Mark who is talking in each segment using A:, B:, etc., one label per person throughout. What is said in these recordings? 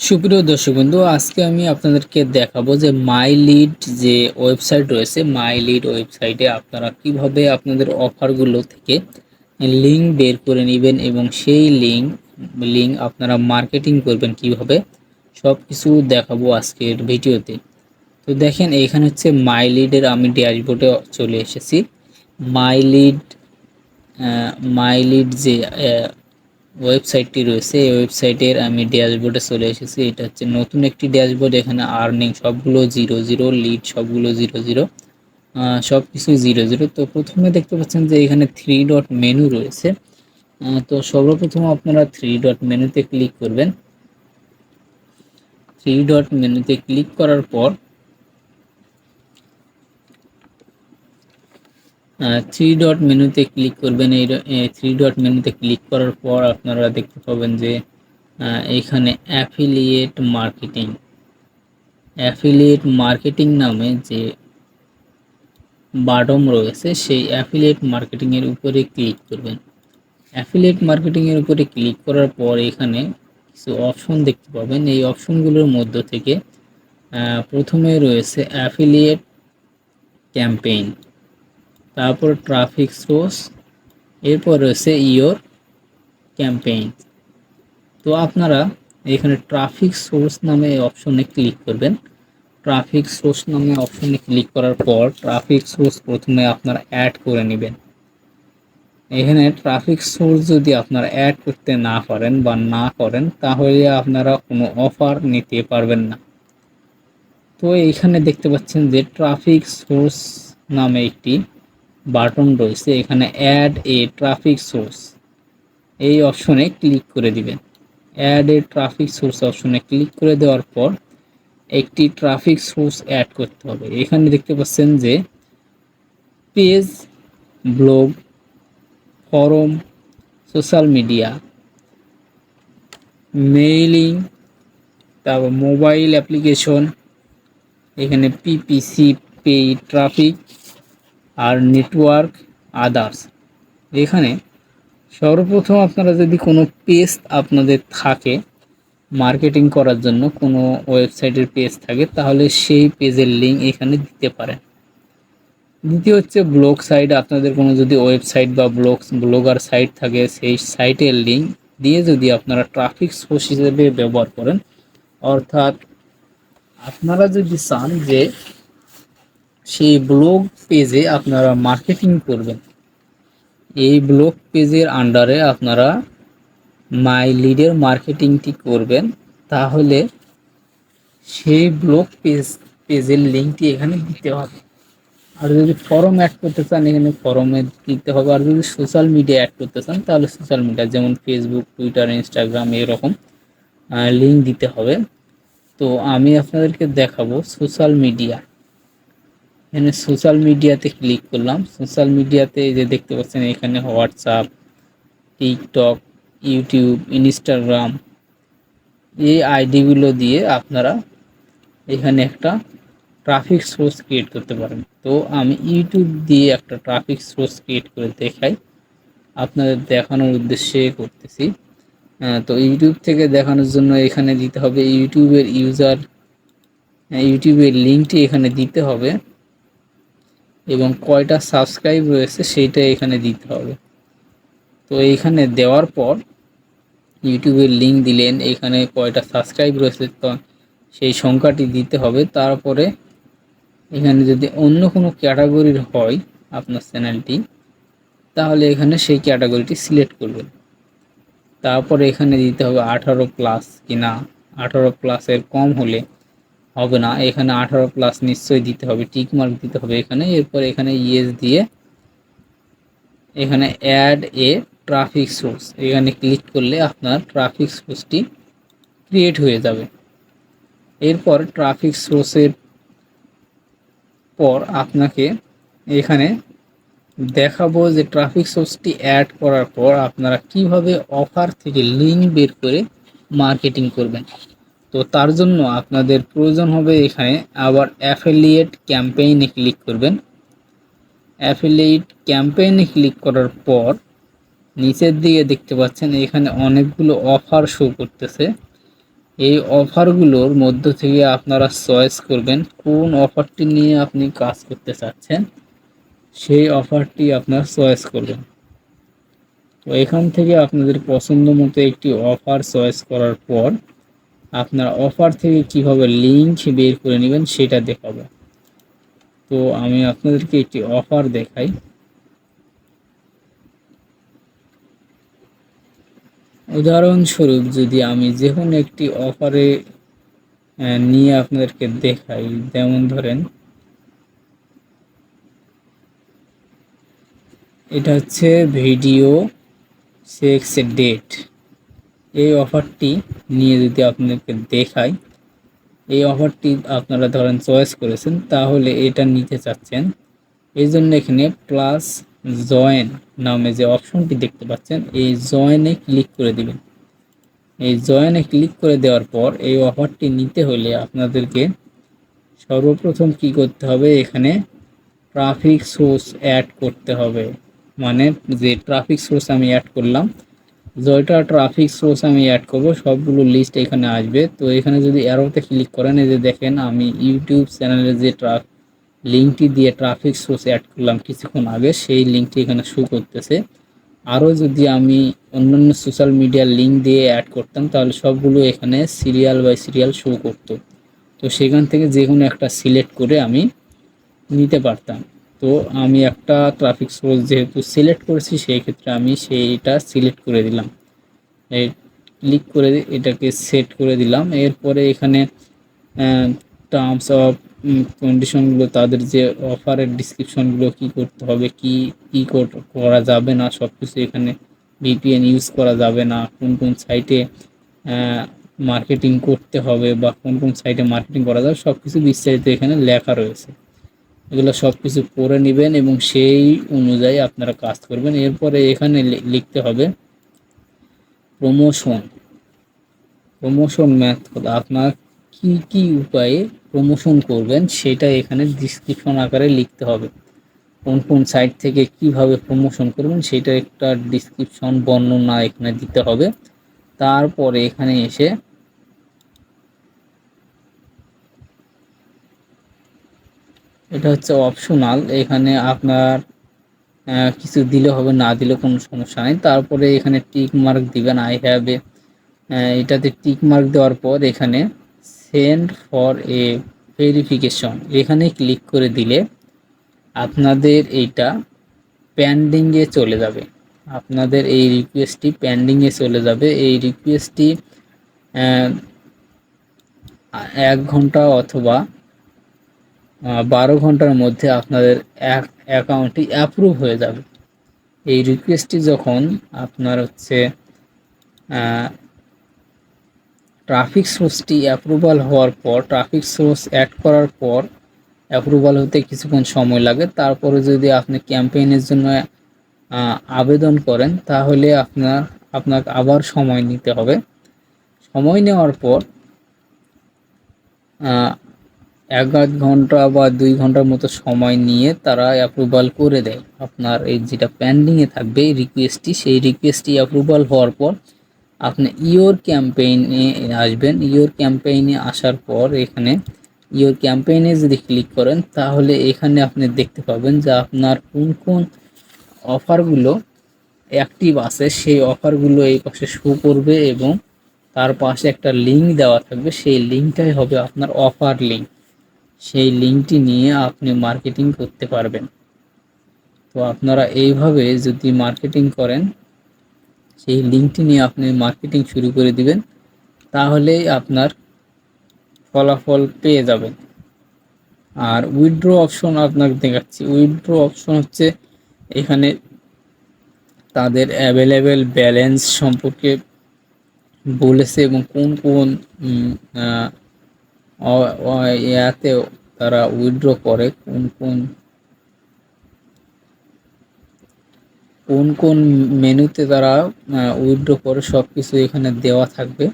A: সুপ্রিয় দর্শক বন্ধু, আজকে আমি আপনাদেরকে দেখাবো যে মাই লিড যে ওয়েবসাইট রয়েছে, মাই লিড ওয়েবসাইটে আপনারা কিভাবে আপনাদের অফারগুলো থেকে লিঙ্ক বের করে নেবেন এবং সেই লিঙ্ক আপনারা মার্কেটিং করবেন কিভাবে, সব কিছু দেখাবো আজকের ভিডিওতে। তো দেখেন, এইখানে হচ্ছে মাই লিডের আমি ড্যাশবোর্ডে চলে এসেছি। মাই লিড মাই লিড যে ওয়েবসাইটটি রয়েছে, এই ওয়েবসাইটের আমি ড্যাশবোর্ডে চলে এসেছি। এটা হচ্ছে নতুন একটি ড্যাশবোর্ড। এখানে আর্নিং সবগুলো জিরো জিরো, লিড সবগুলো জিরো জিরো, সব কিছু জিরো জিরো। তো প্রথমে দেখতে পাচ্ছেন যে এখানে থ্রি ডট মেনু রয়েছে। তো সর্বপ্রথম আপনারা থ্রি ডট মেনুতে ক্লিক করবেন। থ্রি ডট মেনুতে ক্লিক করার পর থ্রি ডট মেনুতে ক্লিক করবেন। এই থ্রি ডট মেনুতে ক্লিক করার পর আপনারা দেখতে পাবেন যে এখানে অ্যাফিলিয়েট মার্কেটিং নামে যে বাটন রয়েছে, সেই অ্যাফিলিয়েট মার্কেটিংয়ের উপরে ক্লিক করবেন। অ্যাফিলিয়েট মার্কেটিংয়ের উপরে ক্লিক করার পর এখানে কিছু অপশন দেখতে পাবেন। এই অপশনগুলোর মধ্য থেকে প্রথমে রয়েছে অ্যাফিলিয়েট ক্যাম্পেইন, তারপর ট্রাফিক সোর্স, এরপর রয়েছে ইয়োর ক্যাম্পেইন। তো আপনারা এখানে ট্রাফিক সোর্স নামে অপশনে ক্লিক করবেন। ট্রাফিক সোর্স নামে অপশনে ক্লিক করার পর ট্রাফিক সোর্স প্রথমে আপনারা অ্যাড করে নেবেন। এখানে ট্রাফিক সোর্স যদি আপনারা অ্যাড করতে না পারেন বা না করেন, তাহলে আপনারা কোনো অফার নিতে পারবেন না। তো এইখানে দেখতে পাচ্ছেন যে ট্রাফিক সোর্স নামে একটি বাটন রয়েছে, এখানে অ্যাড এ ট্রাফিক সোর্স, এই অপশনে ক্লিক করে দিবেন। অ্যাড এ ট্রাফিক সোর্স অপশনে ক্লিক করে দেওয়ার পর একটি ট্রাফিক সোর্স অ্যাড করতে হবে। এখানে দেখতে পাচ্ছেন যে page, blog, form, social media, mailing, তারপর মোবাইল অ্যাপ্লিকেশন, এখানে পিপিসি, পেইড ট্রাফিক আর নেটওয়ার্ক আদার্স। এখানে সর্বপ্রথম আপনারা যদি কোনো পেজ আপনাদের থাকে মার্কেটিং করার জন্য, কোনো ওয়েবসাইটের পেজ থাকে, তাহলে সেই পেজের লিঙ্ক এখানে দিতে পারেন। দ্বিতীয় হচ্ছে ব্লগ সাইট, আপনাদের কোনো যদি ওয়েবসাইট বা ব্লগার সাইট থাকে, সেই সাইটের লিঙ্ক দিয়ে যদি আপনারা ট্রাফিক সোর্স হিসেবে ব্যবহার করেন, অর্থাৎ আপনারা যদি চান যে সেই ব্লগ পেজে আপনারা মার্কেটিং করবেন, এই ব্লগ পেজের আন্ডারে আপনারা মাই লিডের মার্কেটিংটি করবেন, তাহলে সেই ব্লগ পেজের লিঙ্কটি এখানে দিতে হবে। আর যদি ফরম অ্যাড করতে চান, এখানে ফরমে দিতে হবে। আর যদি সোশ্যাল মিডিয়া অ্যাড করতে চান, তাহলে সোশ্যাল মিডিয়া যেমন ফেসবুক, টুইটার, ইনস্টাগ্রাম এরকম লিঙ্ক দিতে হবে। তো আমি আপনাদেরকে দেখাবো সোশ্যাল মিডিয়া। এখানে সোশ্যাল মিডিয়াতে ক্লিক করলাম। সোশ্যাল মিডিয়াতে যে দেখতে পাচ্ছেন এখানে হোয়াটসঅ্যাপ, টিকটক, ইউটিউব, ইনস্টাগ্রাম, এই আইডিগুলো দিয়ে আপনারা এখানে একটা ট্রাফিক সোর্স ক্রিয়েট করতে পারেন। তো আমি ইউটিউব দিয়ে একটা ট্রাফিক সোর্স ক্রিয়েট করে দেখাই, আপনাদের দেখানোর উদ্দেশ্যে করতেছি। তো ইউটিউব থেকে দেখানোর জন্য এখানে দিতে হবে ইউটিউবের লিঙ্কটি এখানে দিতে হবে এবং কয়টা সাবস্ক্রাইব রয়েছে সেইটা এখানে দিতে হবে। তো এইখানে দেওয়ার পর ইউটিউবের লিঙ্ক দিলেন, এখানে কয়টা সাবস্ক্রাইব রয়েছে তো সেই সংখ্যাটি দিতে হবে। তারপরে এখানে যদি অন্য কোনো ক্যাটাগরির হয় আপনার চ্যানেলটি, তাহলে এখানে সেই ক্যাটাগরিটি সিলেক্ট করবেন। তারপরে এখানে দিতে হবে 18+ কিনা, 18+-এর কম হলে হবে না, এখানে 18+ নিশ্চয়ই দিতে হবে, টিক মার্ক দিতে হবে এখানে। এরপর এখানে ইয়েস দিয়ে এখানে অ্যাড এ ট্রাফিক সোর্স, এখানে ক্লিক করলে আপনার ট্রাফিক সোর্সটি ক্রিয়েট হয়ে যাবে। এরপর ট্রাফিক সোর্সের পর আপনাকে এখানে দেখাবো যে ট্রাফিক সোর্সটি অ্যাড করার পর আপনারা কিভাবে অফার থেকে লিঙ্ক বের করে মার্কেটিং করবেন। তো তার জন্য আপনাদের প্রয়োজন হবে এখানে আবার অ্যাফিলিয়েট ক্যাম্পেইনে ক্লিক করবেন। অ্যাফিলিয়েট ক্যাম্পেইনে ক্লিক করার পর নিচের দিকে দেখতে পাচ্ছেন এখানে অনেকগুলো অফার শো করতেছে। এই অফারগুলোর মধ্য থেকে আপনারা চয়েস করবেন কোন অফারটি নিয়ে আপনি কাজ করতে চাচ্ছেন, সেই অফারটি আপনারা চয়েস করবেন। তো এখান থেকে আপনাদের পছন্দ মতো একটি অফার চয়েস করার পর আপনার অফার থেকে কিভাবে লিঙ্ক বের করে নেবেন সেটা দেখাবো। তো আমি আপনাদেরকে একটি অফার দেখাই। উদাহরণস্বরূপ যদি আমি যে কোনো একটি অফারে নিয়ে আপনাদেরকে দেখাই, যেমন ধরেন এটা হচ্ছে ভিডিও সেক্স ডেট। এই অফারটি নিয়ে যদি আপনাদেরকে দেখাই, এই অফারটি আপনারা ধরেন চয়েস করেছেন, তাহলে এটা নিতে চাচ্ছেন, এই জন্য এখানে প্লাস জয়েন নামে যে অপশনটি দেখতে পাচ্ছেন, এই জয়েনে ক্লিক করে দিবেন। এই জয়েনে ক্লিক করে দেওয়ার পর এই অফারটি নিতে হলে আপনাদেরকে সর্বপ্রথম কি করতে হবে, এখানে ট্রাফিক সোর্স অ্যাড করতে হবে। মানে যে ট্রাফিক সোর্স আমি অ্যাড করলাম, জয়টা ট্রাফিক সোর্স আমি অ্যাড করব, সবগুলো লিস্ট এখানে আসবে। তো এখানে যদি অ্যারোতে ক্লিক করেন, এই যে দেখেন আমি ইউটিউব চ্যানেলে যে লিঙ্কটি দিয়ে ট্রাফিক সোর্স অ্যাড করলাম কিছুক্ষণ আগে, সেই লিঙ্কটি এখানে শো করতেছে। আরও যদি আমি অন্যান্য সোশ্যাল মিডিয়ার লিঙ্ক দিয়ে অ্যাড করতাম, তাহলে সবগুলো এখানে সিরিয়াল বাই সিরিয়াল শো করতো। তো সেখান থেকে যে কোনো একটা সিলেক্ট করে আমি নিতে পারতাম। তো আমি একটা ট্রাফিক সোর্স যেহেতু সিলেক্ট করেছি, সেই ক্ষেত্রে আমি সেইটা সিলেক্ট করে দিলাম। এই ক্লিক করে এটাকে সেট করে দিলাম। এরপরে এখানে টার্মস অফ কন্ডিশনগুলো, তাদের যে অফারের ডিসক্রিপশনগুলো কী করতে হবে, কী কী করা যাবে না, সব কিছু এখানে ভিপিএন ইউজ করা যাবে না, কোন কোন সাইটে মার্কেটিং করতে হবে বা কোন কোন সাইটে মার্কেটিং করা যাবে, সব কিছু বিস্তারিত এখানে লেখা রয়েছে। এগুলো সব কিছু পড়ে নেবেন এবং সেই অনুযায়ী আপনারা কাজ করবেন। এরপরে এখানে লিখতে হবে প্রমোশন। প্রমোশন মেথড, আপনার কি কি উপায়ে প্রমোশন করবেন সেটা এখানে ডিসক্রিপশন আকারে লিখতে হবে। কোন কোন সাইট থেকে কিভাবে প্রমোশন করবেন সেটা একটা ডিসক্রিপশন বর্ণনা এখানে দিতে হবে। তারপরে এখানে এসে এটা হচ্ছে অপশনাল, এখানে আপনার কিছু দিলে হবে, না দিলে কোনো সমস্যা নেই। তারপরে এখানে টিক মার্ক দিবেন, আই হ্যাভ এ, এটাতে টিক মার্ক দেওয়ার পর এখানে সেন্ড ফর এ ভেরিফিকেশন এখানে ক্লিক করে দিলে আপনাদের এইটা পেন্ডিংয়ে চলে যাবে। আপনাদের এই রিকোয়েস্টটি পেন্ডিংয়ে চলে যাবে। এই রিকোয়েস্টটি 1 ঘন্টা অথবা 12 ঘন্টার মধ্যে আপনাদের অ্যাকাউন্টটি অ্যাপ্রুভ হয়ে যাবে। এই রিকোয়েস্টটি যখন আপনার হচ্ছে ট্রাফিক সোর্সটি অ্যাপ্রুভাল হওয়ার পর, ট্রাফিক সোর্স অ্যাড করার পর অ্যাপ্রুভাল হতে কিছুক্ষণ সময় লাগে। তারপরে যদি আপনি ক্যাম্পেইনের জন্য আবেদন করেন, তাহলে আপনাকে আবার সময় নিতে হবে। সময় নেওয়ার পর 1 ঘন্টা বা 2 ঘন্টার মতো সময় নিয়ে তারা অ্যাপ্রুভাল করে দেয়। আপনার এই যেটা পেন্ডিংয়ে থাকবে এই রিকোয়েস্টটি, সেই রিকোয়েস্টটি অ্যাপ্রুভাল হওয়ার পর আপনি ইওর ক্যাম্পেইনে আসবেন। ইওর ক্যাম্পেইনে আসার পর এখানে ইওর ক্যাম্পেইনে যদি ক্লিক করেন, তাহলে এখানে আপনি দেখতে পাবেন যে আপনার কোন কোন অফারগুলো অ্যাক্টিভ আছে, সেই অফারগুলো এই পাশে শো করবে এবং তার পাশে একটা লিঙ্ক দেওয়া থাকবে। সেই লিঙ্কটাই হবে আপনার অফার লিঙ্ক। সেই লিঙ্কটি নিয়ে আপনি মার্কেটিং করতে পারবেন। তো আপনারা এইভাবে যদি মার্কেটিং করেন, সেই লিঙ্কটি নিয়ে আপনি মার্কেটিং শুরু করে দিবেন, তাহলেই আপনার ফলাফল পেয়ে যাবেন। আর উইথড্র অপশন আপনাকে দেখাচ্ছি। উইথড্র অপশন হচ্ছে এখানে তাদের অ্যাভেলেবেল ব্যালেন্স সম্পর্কে বলেছে এবং কোন কোন ইয়াতে তারা উইথড্র করে, কোন কোন মেনুতে তারা উইথড্র করে, সব কিছু এখানে দেওয়া থাকবে।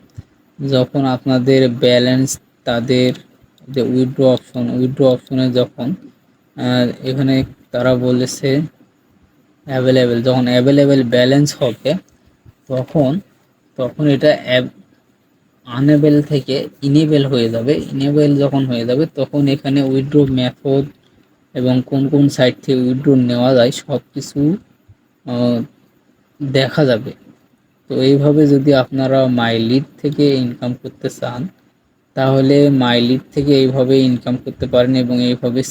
A: যখন আপনাদের ব্যালেন্স, তাদের যে উইথড্র অপশনে যখন এখানে তারা বলেছে অ্যাভেলেবেল, যখন অ্যাভেলেবেল ব্যালেন্স হবে তখন তখন এটা আনেবেল থেকে ইনেবেল হয়ে যাবে। ইনেবেল যখন হয়ে যাবে তখন এখানে উইথড্র মেথড এবং কোন কোন সাইট থেকে উইথড্র নেওয়া যায় সব কিছু দেখা যাবে। তো এইভাবে যদি আপনারা মাইলিড থেকে ইনকাম করতে চান তাহলে মাইলিড থেকে এইভাবে ইনকাম করতে পারেন এবং এইভাবে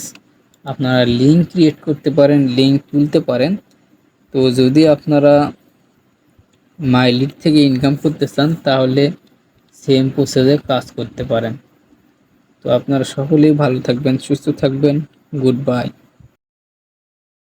A: আপনারা লিঙ্ক ক্রিয়েট করতে পারেন, লিঙ্ক তুলতে পারেন। তো যদি আপনারা মাইলিড থেকে ইনকাম করতে চান তাহলে সেম প্রসেসে কাজ করতে পারেন। তো আপনারা সকলেই ভালো থাকবেন, সুস্থ থাকবেন। Good bye.